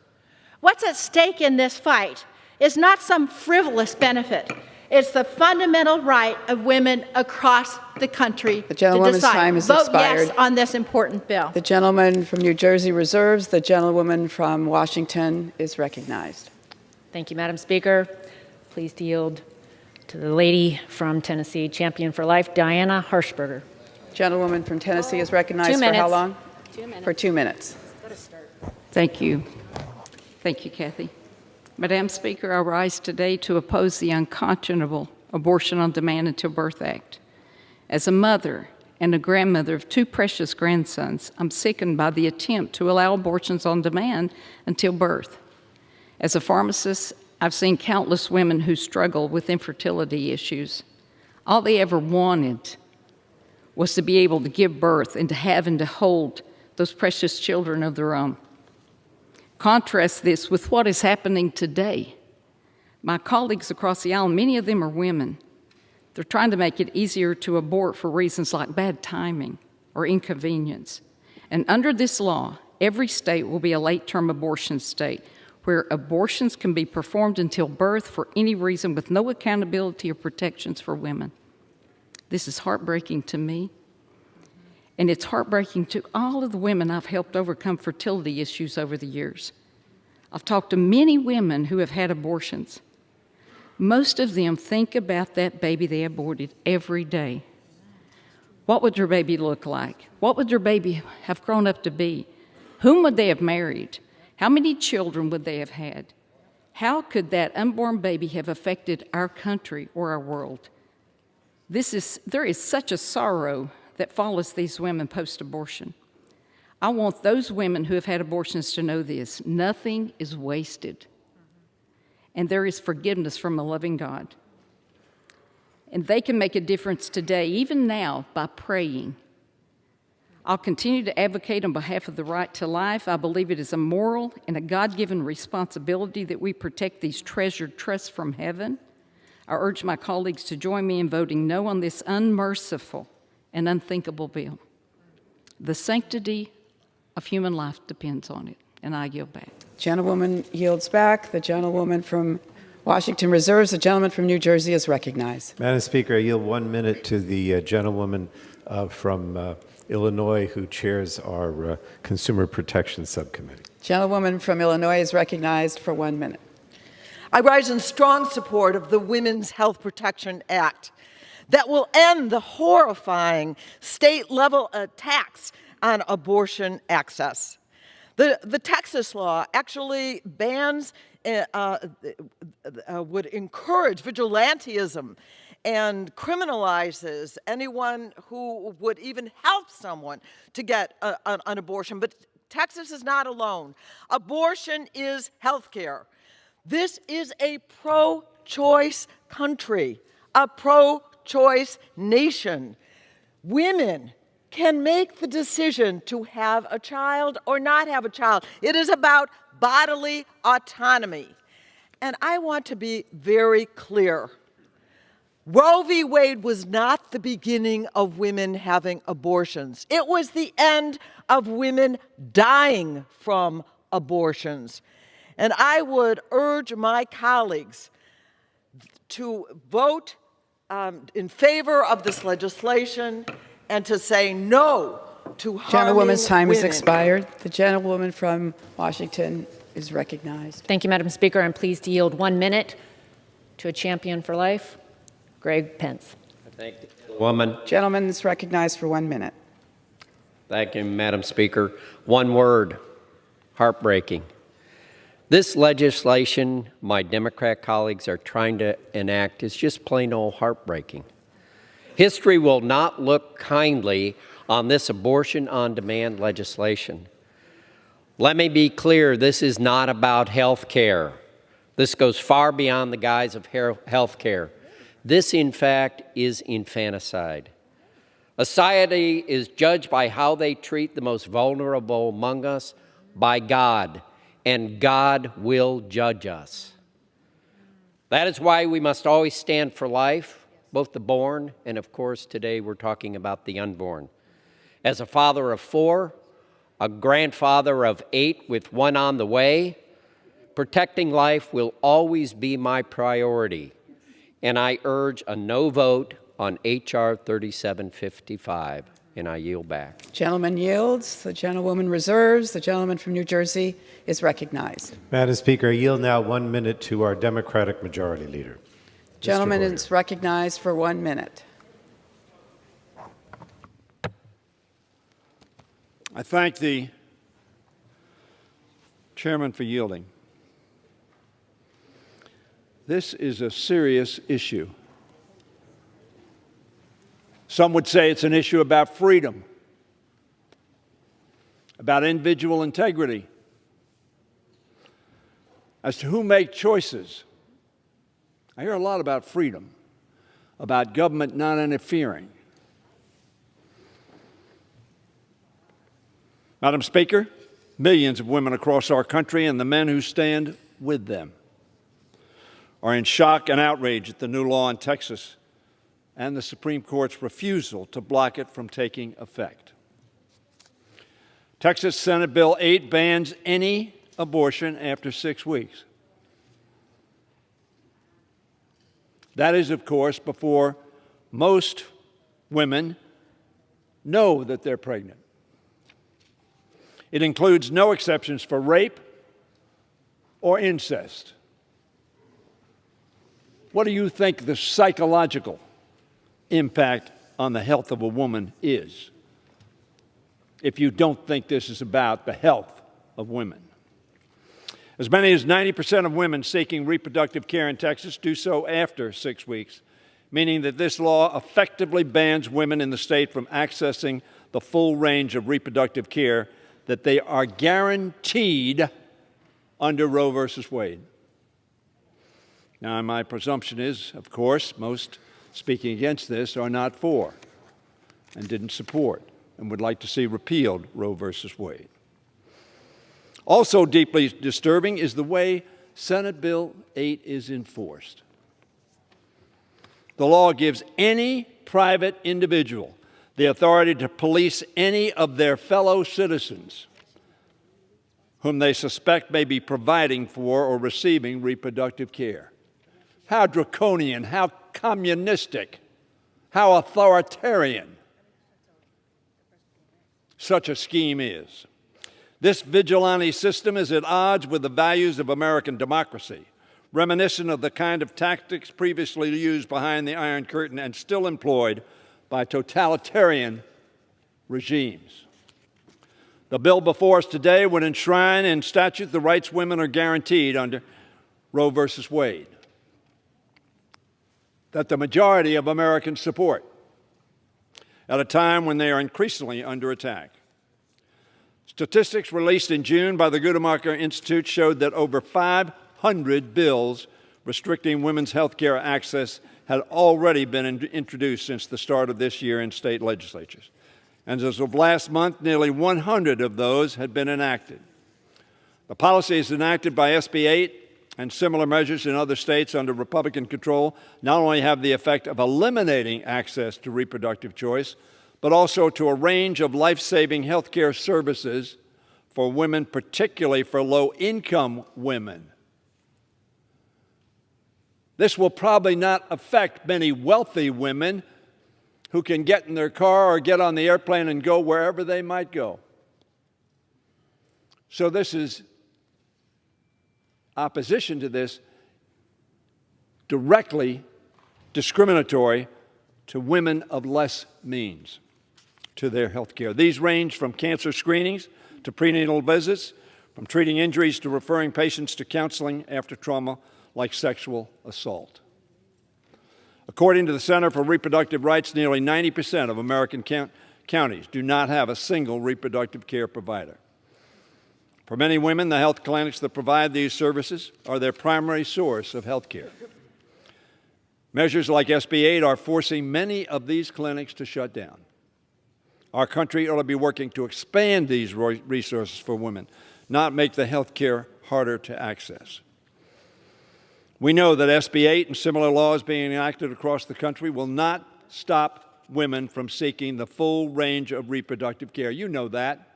What's at stake in this fight is not some frivolous benefit. It's the fundamental right of women across the country to gentlewoman's decide. time is Vote expired. yes on this important bill. The gentleman from New Jersey reserves. The gentlewoman from Washington is recognized. Thank you, Madam Speaker. Pleased to yield to the lady from Tennessee, champion for life, Diana Harshberger. Gentlewoman from Tennessee is recognized 2 for minutes. how long? 2 minutes. For 2 minutes. Thank you. Thank you, Kathy. Madam Speaker, I rise today to oppose the unconscionable Abortion on Demand Until Birth Act. As a mother and a grandmother of 2 precious grandsons, I'm sickened by the attempt to allow abortions on demand until birth. As a pharmacist, I've seen countless women who struggle with infertility issues. All they ever wanted was to be able to give birth and to have and to hold those precious children of their own. Contrast this with what is happening today. My colleagues across the aisle, many of them are women. They're trying to make it easier to abort for reasons like bad timing or inconvenience. And under this law, every state will be a late-term abortion state where abortions can be performed until birth for any reason with no accountability or protections for women. This is heartbreaking to me. And it's heartbreaking to all of the women I've helped overcome fertility issues over the years. I've talked to many women who have had abortions. Most of them think about that baby they aborted every day. What would their baby look like? What would their baby have grown up to be? Whom would they have married? How many children would they have had? How could that unborn baby have affected our country or our world? There is such a sorrow that follows these women post-abortion. I want those women who have had abortions to know this. Nothing is wasted. And there is forgiveness from a loving God. And they can make a difference today, even now, by praying. I'll continue to advocate on behalf of the right to life. I believe it is a moral and a God-given responsibility that we protect these treasured trusts from heaven. I urge my colleagues to join me in voting no on this unmerciful and unthinkable bill. The sanctity of human life depends on it, and I yield back. Gentlewoman yields back. The gentlewoman from Washington reserves. The gentleman from New Jersey is recognized. Madam Speaker, I yield 1 minute to the gentlewoman from Illinois who chairs our Consumer Protection Subcommittee. Gentlewoman from Illinois is recognized for 1 minute. I rise in strong support of the Women's Health Protection Act that will end the horrifying state-level attacks on abortion access. The Texas law actually bans, would encourage vigilantism and criminalizes anyone who would even help someone to get an abortion. But Texas is not alone. Abortion is health care. This is a pro-choice country, a pro-choice nation. Women can make the decision to have a child or not have a child. It is about bodily autonomy. And I want to be very clear. Roe v. Wade was not the beginning of women having abortions. It was the end of women dying from abortions. And I would urge my colleagues to vote in favor of this legislation and to say no to harming Gentlewoman's time has women. expired. The gentlewoman from Washington is recognized. Thank you, Madam Speaker. I'm pleased to yield 1 minute to a champion for life, Greg Pence. Thank you, woman. Gentleman is recognized for 1 minute. Thank you, Madam Speaker. One word, heartbreaking. This legislation my Democrat colleagues are trying to enact is just plain old heartbreaking. History will not look kindly on this abortion-on-demand legislation. Let me be clear, this is not about health care. This goes far beyond the guise of health care. This, in fact, is infanticide. A society is judged by how they treat the most vulnerable among us by God, and God will judge us. That is why we must always stand for life, both the born and, of course, today we're talking about the unborn. As a father of 4, a grandfather of 8 with 1 on the way, protecting life will always be my priority, and I urge a no vote on H.R. 3755, and I yield back. Gentleman yields. The gentlewoman reserves. The gentleman from New Jersey is recognized. Madam Speaker, I yield now 1 minute to our Democratic Majority Leader. Gentleman is recognized for 1 minute. I thank the chairman for yielding. This is a serious issue. Some would say it's an issue about freedom, about individual integrity, as to who make choices. I hear a lot about freedom, about government not interfering. Madam Speaker, millions of women across our country and the men who stand with them are in shock and outrage at the new law in Texas and the Supreme Court's refusal to block it from taking effect. Texas Senate Bill 8 bans any abortion after 6 weeks. That is, of course, before most women know that they're pregnant. It includes no exceptions for rape or incest. What do you think the psychological impact on the health of a woman is if you don't think this is about the health of women? As many as 90% of women seeking reproductive care in Texas do so after 6 weeks, meaning that this law effectively bans women in the state from accessing the full range of reproductive care that they are guaranteed under Roe v. Wade. Now, my presumption is, of course, most speaking against this are not for and didn't support and would like to see repealed Roe v. Wade. Also deeply disturbing is the way Senate Bill 8 is enforced. The law gives any private individual the authority to police any of their fellow citizens whom they suspect may be providing for or receiving reproductive care. How draconian, how communistic, how authoritarian such a scheme is. This vigilante system is at odds with the values of American democracy, reminiscent of the kind of tactics previously used behind the Iron Curtain and still employed by totalitarian regimes. The bill before us today would enshrine in statute the rights women are guaranteed under Roe v. Wade, that the majority of Americans support at a time when they are increasingly under attack. Statistics released in June by the Gutthermacher Institute showed that over 500 bills restricting women's health care access had already been introduced since the start of this year in state legislatures. And as of last month, nearly 100 of those had been enacted. The policies enacted by SB 8 and similar measures in other states under Republican control not only have the effect of eliminating access to reproductive choice, but also to a range of life-saving health care services for women, particularly for low-income women. This will probably not affect many wealthy women who can get in their car or get on the airplane and go wherever they might go. So this is opposition to this directly discriminatory to women of less means to their health care. These range from cancer screenings to prenatal visits, from treating injuries to referring patients to counseling after trauma like sexual assault. According to the Center for Reproductive Rights, nearly 90% of American counties do not have a single reproductive care provider. For many women, the health clinics that provide these services are their primary source of health care. Measures like SB 8 are forcing many of these clinics to shut down. Our country ought to be working to expand these resources for women, not make the health care harder to access. We know that SB 8 and similar laws being enacted across the country will not stop women from seeking the full range of reproductive care. You know that.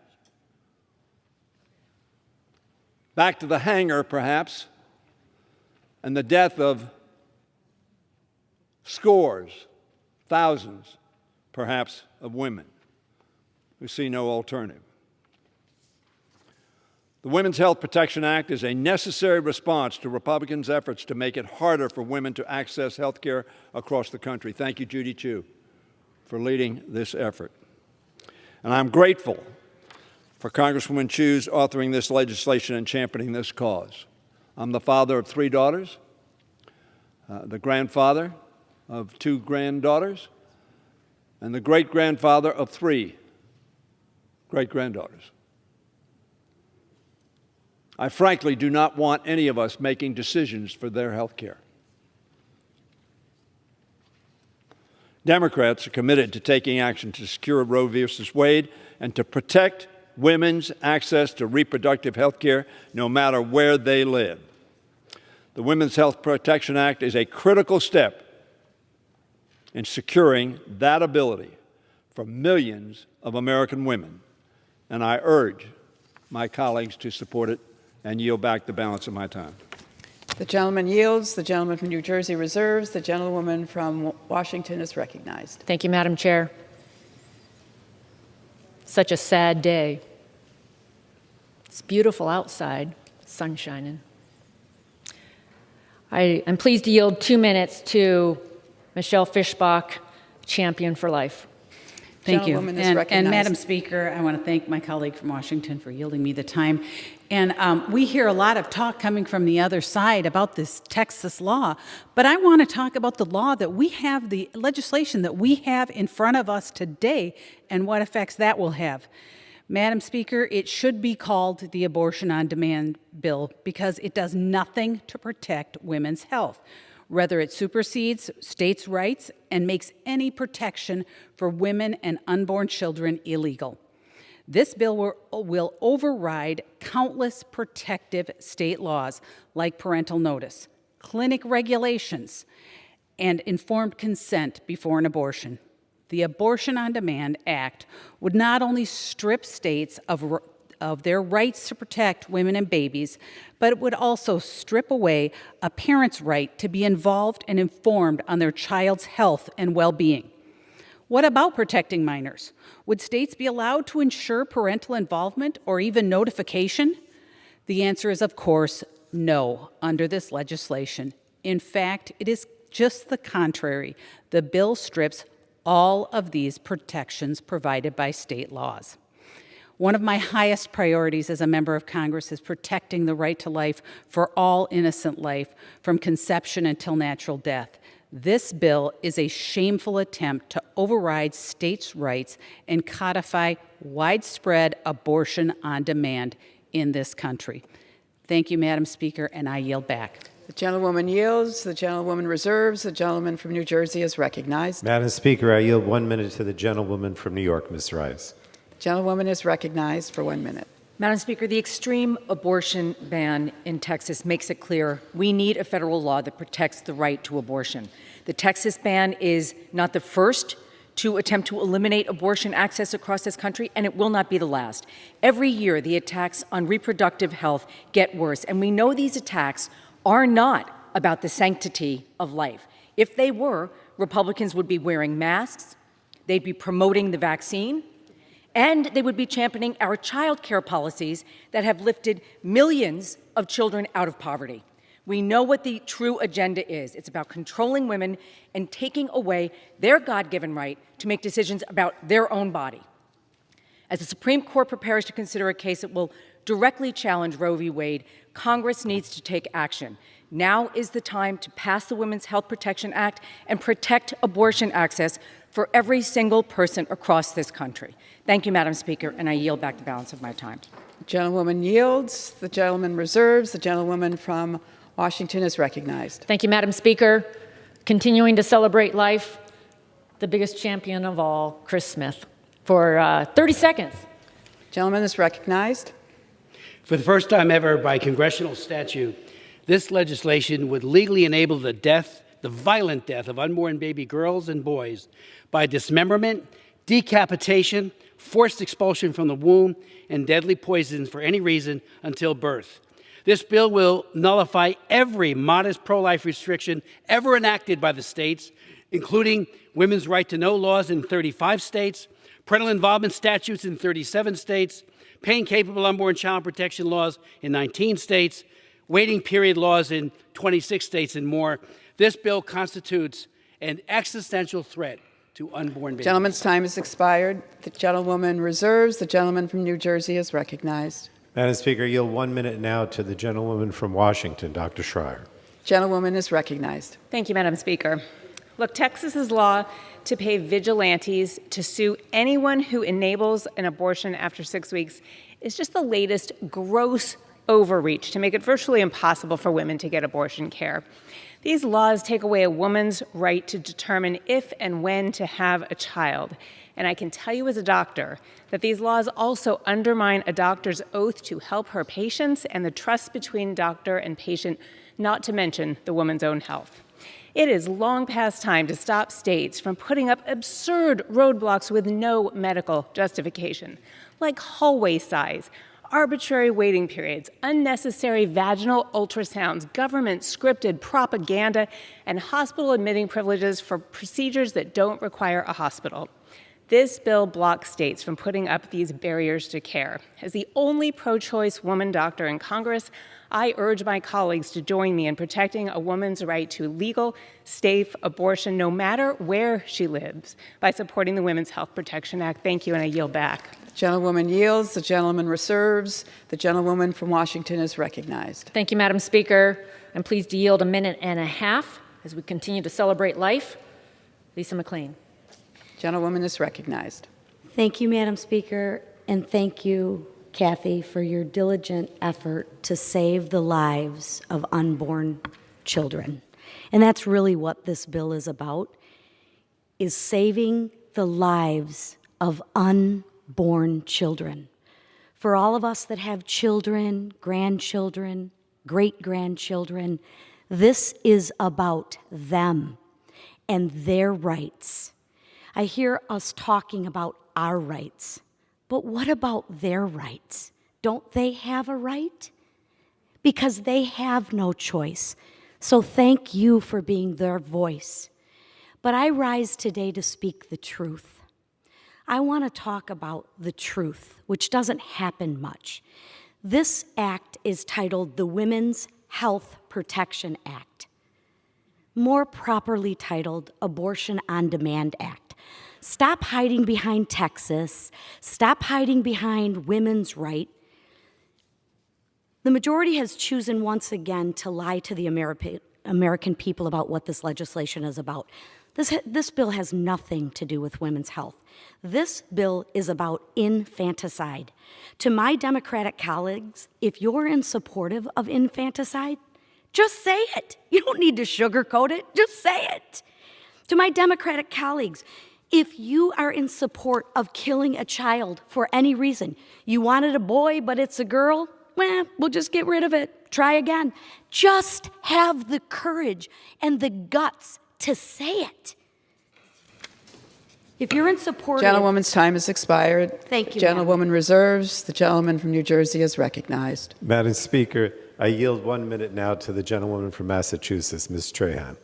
Back to the hangar, perhaps, and the death of scores, thousands, perhaps, of women who see no alternative. The Women's Health Protection Act is a necessary response to Republicans' efforts to make it harder for women to access health care across the country. Thank you, Judy Chu, for leading this effort. And I'm grateful for Congresswoman Chu's authoring this legislation and championing this cause. I'm the father of 3 daughters, the grandfather of 2 granddaughters, and the great-grandfather of 3 great-granddaughters. I frankly do not want any of us making decisions for their health care. Democrats are committed to taking action to secure Roe v. Wade and to protect women's access to reproductive health care no matter where they live. The Women's Health Protection Act is a critical step in securing that ability for millions of American women, and I urge my colleagues to support it and yield back the balance of my time. The gentleman yields. The gentleman from New Jersey reserves. The gentlewoman from Washington is recognized. Thank you, Madam Chair. Such a sad day. It's beautiful outside, sun shining. I'm pleased to yield 2 minutes to Michelle Fischbach, champion for life. Thank you. Gentlewoman is recognized. And Madam Speaker, I want to thank my colleague from Washington for yielding me the time. And we hear a lot of talk coming from the other side about this Texas law, but I want to talk about the law that we have, the legislation that we have in front of us today and what effects that will have. Madam Speaker, it should be called the Abortion on Demand bill because it does nothing to protect women's health. Rather, it supersedes states' rights and makes any protection for women and unborn children illegal. This bill will override countless protective state laws like parental notice, clinic regulations, and informed consent before an abortion. The Abortion on Demand Act would not only strip states of their rights to protect women and babies, but it would also strip away a parent's right to be involved and informed on their child's health and well-being. What about protecting minors? Would states be allowed to ensure parental involvement or even notification? The answer is, of course, no under this legislation. In fact, it is just the contrary. The bill strips all of these protections provided by state laws. One of my highest priorities as a member of Congress is protecting the right to life for all innocent life from conception until natural death. This bill is a shameful attempt to override states' rights and codify widespread abortion on demand in this country. Thank you, Madam Speaker, and I yield back. The gentlewoman yields. The gentlewoman reserves. The gentleman from New Jersey is recognized. Madam Speaker, I yield 1 minute to the gentlewoman from New York, Ms. Rice. The gentlewoman is recognized for 1 minute. Madam Speaker, the extreme abortion ban in Texas makes it clear we need a federal law that protects the right to abortion. The Texas ban is not the first to attempt to eliminate abortion access across this country, and it will not be the last. Every year, the attacks on reproductive health get worse, and we know these attacks are not about the sanctity of life. If they were, Republicans would be wearing masks, they'd be promoting the vaccine, and they would be championing our child care policies that have lifted millions of children out of poverty. We know what the true agenda is. It's about controlling women and taking away their God-given right to make decisions about their own body. As the Supreme Court prepares to consider a case that will directly challenge Roe v. Wade, Congress needs to take action. Now is the time to pass the Women's Health Protection Act and protect abortion access for every single person across this country. Thank you, Madam Speaker, and I yield back the balance of my time. The gentlewoman yields. The gentleman reserves. The gentlewoman from Washington is recognized. Thank you, Madam Speaker. Continuing to celebrate life, the biggest champion of all, Chris Smith, for 30 seconds. Gentleman is recognized. For the first time ever by congressional statute, this legislation would legally enable the violent death of unborn baby girls and boys by dismemberment, decapitation, forced expulsion from the womb, and deadly poisons for any reason until birth. This bill will nullify every modest pro-life restriction ever enacted by the states, including women's right to know laws in 35 states, parental involvement statutes in 37 states, pain-capable unborn child protection laws in 19 states, waiting period laws in 26 states, and more. This bill constitutes an existential threat to unborn babies. Gentleman's time has expired. The gentlewoman reserves. The gentleman from New Jersey is recognized. Madam Speaker, I yield 1 minute now to the gentlewoman from Washington, Dr. Schreier. Gentlewoman is recognized. Thank you, Madam Speaker. Look, Texas's law to pay vigilantes to sue anyone who enables an abortion after 6 weeks is just the latest gross overreach to make it virtually impossible for women to get abortion care. These laws take away a woman's right to determine if and when to have a child. And I can tell you as a doctor that these laws also undermine a doctor's oath to help her patients and the trust between doctor and patient, not to mention the woman's own health. It is long past time to stop states from putting up absurd roadblocks with no medical justification, like hallway size, arbitrary waiting periods, unnecessary vaginal ultrasounds, government-scripted propaganda, and hospital admitting privileges for procedures that don't require a hospital. This bill blocks states from putting up these barriers to care. As the only pro-choice woman doctor in Congress, I urge my colleagues to join me in protecting a woman's right to legal, safe abortion, no matter where she lives, by supporting the Women's Health Protection Act. Thank you, and I yield back. Gentlewoman yields. The gentleman reserves. The gentlewoman from Washington is recognized. Thank you, Madam Speaker. I'm pleased to yield 1.5 minutes as we continue to celebrate life. Lisa McLean. Gentlewoman is recognized. Thank you, Madam Speaker, and thank you, Kathy, for your diligent effort to save the lives of unborn children. And that's really what this bill is about, is saving the lives of unborn children. For all of us that have children, grandchildren, great-grandchildren, this is about them and their rights. I hear us talking about our rights, but what about their rights? Don't they have a right? Because they have no choice. So thank you for being their voice. But I rise today to speak the truth. I want to talk about the truth, which doesn't happen much. This act is titled the Women's Health Protection Act, more properly titled Abortion on Demand Act. Stop hiding behind Texas. Stop hiding behind women's right. The majority has chosen once again to lie to the American people about what this legislation is about. This bill has nothing to do with women's health. This bill is about infanticide. To my Democratic colleagues, if you're in support of infanticide, just say it. You don't need to sugarcoat it. Just say it. To my Democratic colleagues, if you are in support of killing a child for any reason, you wanted a boy, but it's a girl, well, we'll just get rid of it. Try again. Just have the courage and the guts to say it. If you're in support Gentlewoman's time has expired. Thank you, Gentlewoman reserves. The gentleman from New Jersey is recognized. Madam Speaker, I yield 1 minute now to the gentlewoman from Massachusetts, Ms. Trahan.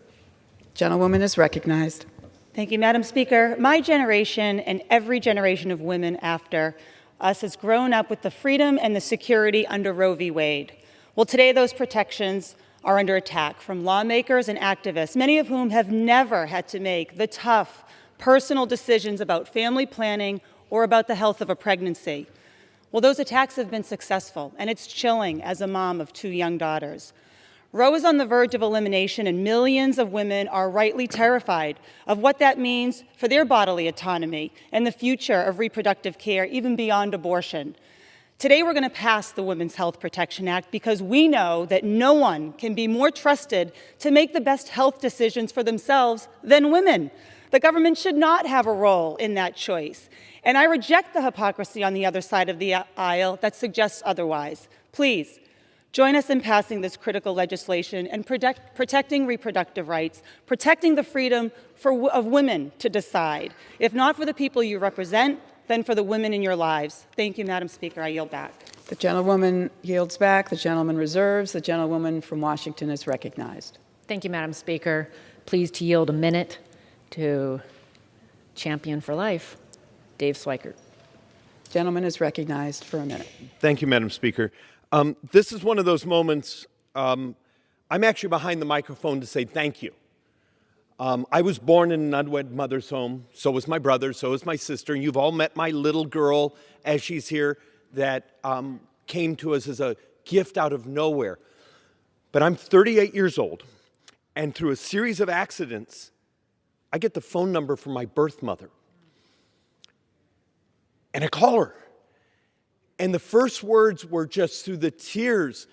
Gentlewoman is recognized. Thank you, Madam Speaker. My generation and every generation of women after us has grown up with the freedom and the security under Roe v. Wade. Well, today those protections are under attack from lawmakers and activists, many of whom have never had to make the tough personal decisions about family planning or about the health of a pregnancy. Well, those attacks have been successful, and it's chilling as a mom of 2 young daughters. Roe is on the verge of elimination, and millions of women are rightly terrified of what that means for their bodily autonomy and the future of reproductive care, even beyond abortion. Today, we're going to pass the Women's Health Protection Act because we know that no one can be more trusted to make the best health decisions for themselves than women. The government should not have a role in that choice. And I reject the hypocrisy on the other side of the aisle that suggests otherwise. Please, join us in passing this critical legislation and protecting reproductive rights, protecting the freedom of women to decide. If not for the people you represent, then for the women in your lives. Thank you, Madam Speaker. I yield back. The gentlewoman yields back. The gentleman reserves. The gentlewoman from Washington is recognized. Thank you, Madam Speaker. Pleased to yield a minute to Champion for Life, Dave Swikert. Gentleman is recognized for a minute. Thank you, Madam Speaker. This is one of those moments, I'm actually behind the microphone to say thank you. I was born in an unwed mother's home. So was my brother, so was my sister. And you've all met my little girl as she's here that came to us as a gift out of nowhere. But I'm 38 years old, and through a series of accidents, I get the phone number from my birth mother. And I call her. And the first words were just through the tears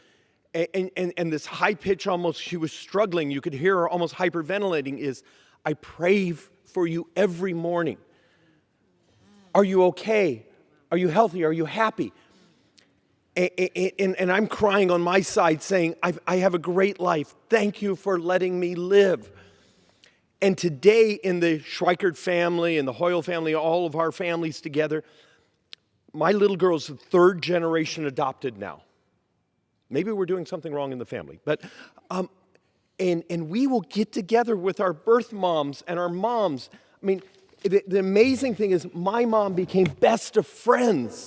and this high pitch almost, she was struggling. You could hear her almost hyperventilating is, I pray for you every morning. Are you okay? Are you healthy? Are you happy? And I'm crying on my side saying, I have a great life. Thank you for letting me live. And today in the Schweikert family and the Hoyle family, all of our families together, my little girl's the 3rd generation adopted now. Maybe we're doing something wrong in the family, but and we will get together with our birth moms and our moms. I mean, the amazing thing is my mom became best of friends.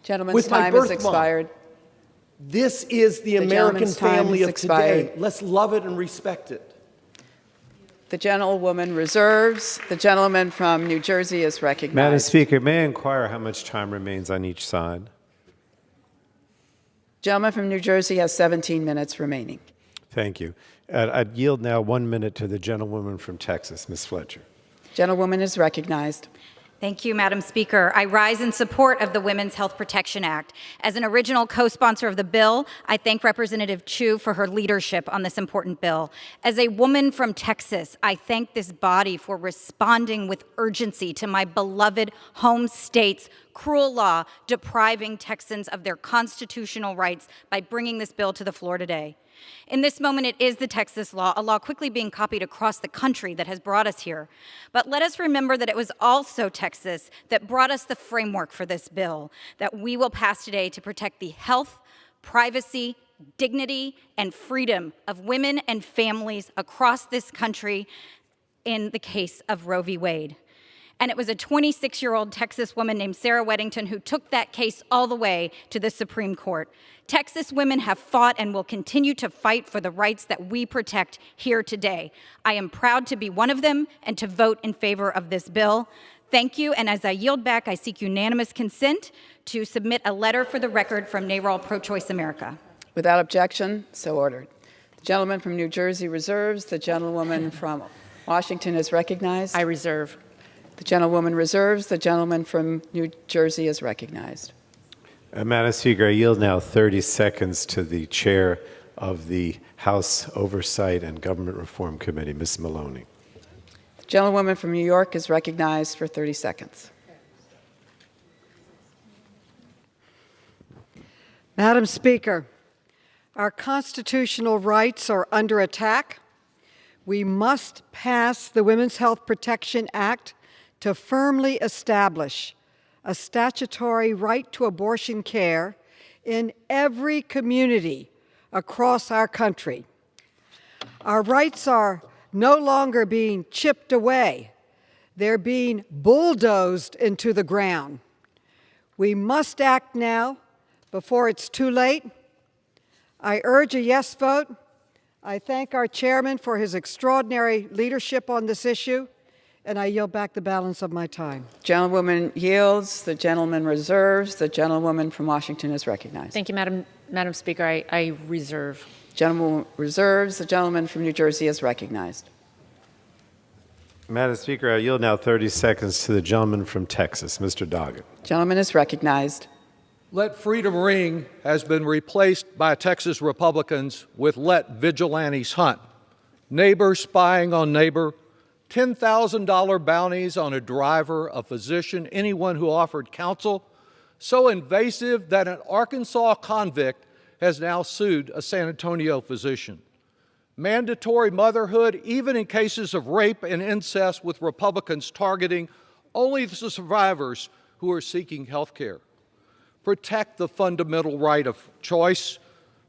Gentleman's time has expired. This is the American family of today. Let's love it and respect it. The gentlewoman reserves. The gentleman from New Jersey is recognized. Madam Speaker, may I inquire how much time remains on each side? Gentleman from New Jersey has 17 minutes remaining. Thank you. I'd yield now 1 minute to the gentlewoman from Texas, Ms. Fletcher. Gentlewoman is recognized. Thank you, Madam Speaker. I rise in support of the Women's Health Protection Act. As an original co-sponsor of the bill, I thank Representative Chu for her leadership on this important bill. As a woman from Texas, I thank this body for responding with urgency to my beloved home state's cruel law depriving Texans of their constitutional rights by bringing this bill to the floor today. In this moment, it is the Texas law, a law quickly being copied across the country, that has brought us here. But let us remember that it was also Texas that brought us the framework for this bill that we will pass today to protect the health, privacy, dignity, and freedom of women and families across this country in the case of Roe v. Wade. And it was a 26-year-old Texas woman named Sarah Weddington who took that case all the way to the Supreme Court. Texas women have fought and will continue to fight for the rights that we protect here today. I am proud to be one of them and to vote in favor of this bill. Thank you, and as I yield back, I seek unanimous consent to submit a letter for the record from NARAL Pro-Choice America. Without objection, so ordered. The gentleman from New Jersey reserves. The gentlewoman from Washington is recognized. I reserve. The gentlewoman reserves. The gentleman from New Jersey is recognized. Madam Speaker, I yield now 30 seconds to the chair of the House Oversight and Government Reform Committee, Ms. Maloney. The gentlewoman from New York is recognized for 30 seconds. Madam Speaker, our constitutional rights are under attack. We must pass the Women's Health Protection Act to firmly establish a statutory right to abortion care in every community across our country. Our rights are no longer being chipped away. They're being bulldozed into the ground. We must act now before it's too late. I urge a yes vote. I thank our chairman for his extraordinary leadership on this issue. and I yield back the balance of my time. Gentlewoman yields. The gentleman reserves. The gentlewoman from Washington is recognized. Thank you, Madam Speaker. I reserve. Gentleman reserves. The gentleman from New Jersey is recognized. Madam Speaker, I yield now 30 seconds to the gentleman from Texas, Mr. Doggett. Gentleman is recognized. Let freedom ring has been replaced by Texas Republicans with let vigilantes hunt. Neighbor spying on neighbor, $10,000 bounties on a driver, a physician, anyone who offered counsel, so invasive that an Arkansas convict has now sued a San Antonio physician. Mandatory motherhood, even in cases of rape and incest, with Republicans targeting only the survivors who are seeking health care. Protect the fundamental right of choice.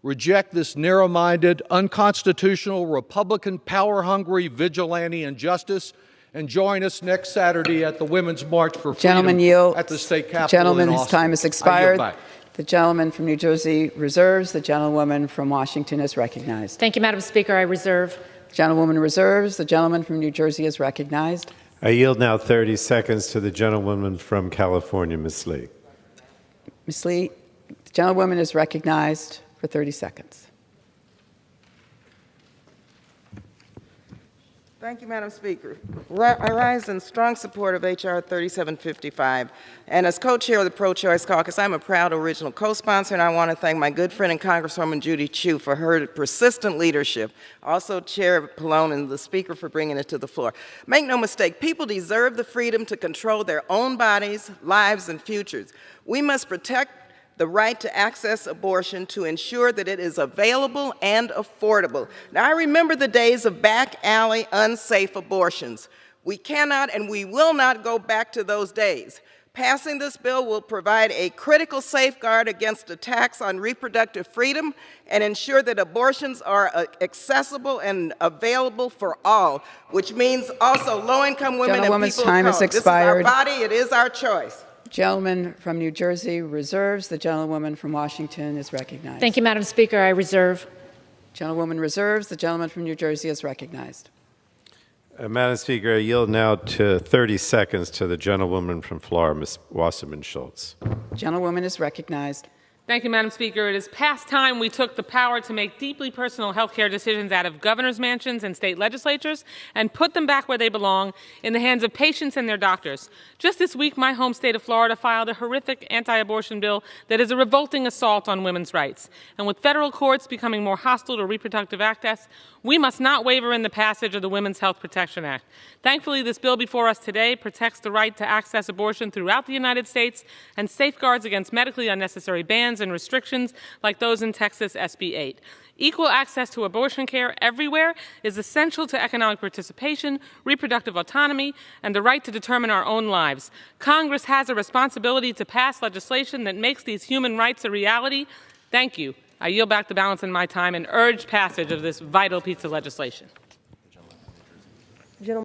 Reject this narrow-minded, unconstitutional, Republican, power-hungry, vigilante injustice, and join us next Saturday at the Women's March for Freedom at the State Capitol. Gentleman, in his Austin. time has I yield expired. back. The gentleman from New Jersey reserves. The gentlewoman from Washington is recognized. Thank you, Madam Speaker. I reserve. Gentlewoman reserves. The gentleman from New Jersey is recognized. I yield now 30 seconds to the gentlewoman from California, Ms. Lee. Ms. Lee, the gentlewoman is recognized for 30 seconds. Thank you, Madam Speaker. I rise in strong support of H.R. 3755. And as co-chair of the Pro-Choice Caucus, I'm a proud original co-sponsor, and I want to thank my good friend and Congresswoman Judy Chu for her persistent leadership. Also, Chair PALLONE and the Speaker for bringing it to the floor. Make no mistake, people deserve the freedom to control their own bodies, lives, and futures. We must protect the right to access abortion to ensure that it is available and affordable. Now, I remember the days of back alley, unsafe abortions. We cannot and we will not go back to those days. Passing this bill will provide a critical safeguard against attacks on reproductive freedom and ensure that abortions are accessible and available for all, which means also low-income women and people of color. Time has expired. This is our body, it is our choice. Gentleman from New Jersey reserves. The gentlewoman from Washington is recognized. Thank you, Madam Speaker. I reserve. Gentlewoman reserves. The gentleman from New Jersey is recognized. Madam Speaker, I yield now to 30 seconds to the gentlewoman from Florida, Ms. Wasserman Schultz. Gentlewoman is recognized. Thank you, Madam Speaker. It is past time we took the power to make deeply personal health care decisions out of governors' mansions and state legislatures and put them back where they belong, in the hands of patients and their doctors. Just this week, my home state of Florida filed a horrific anti-abortion bill that is a revolting assault on women's rights. And with federal courts becoming more hostile to reproductive access, we must not waver in the passage of the Women's Health Protection Act. Thankfully, this bill before us today protects the right to access abortion throughout the United States and safeguards against medically unnecessary bans and restrictions like those in Texas SB 8. Equal access to abortion care everywhere is essential to economic participation, reproductive autonomy, and the right to determine our own lives. Congress has a responsibility to pass legislation that makes these human rights a reality. Thank you. I yield back the balance in my time and urge passage of this vital piece of legislation.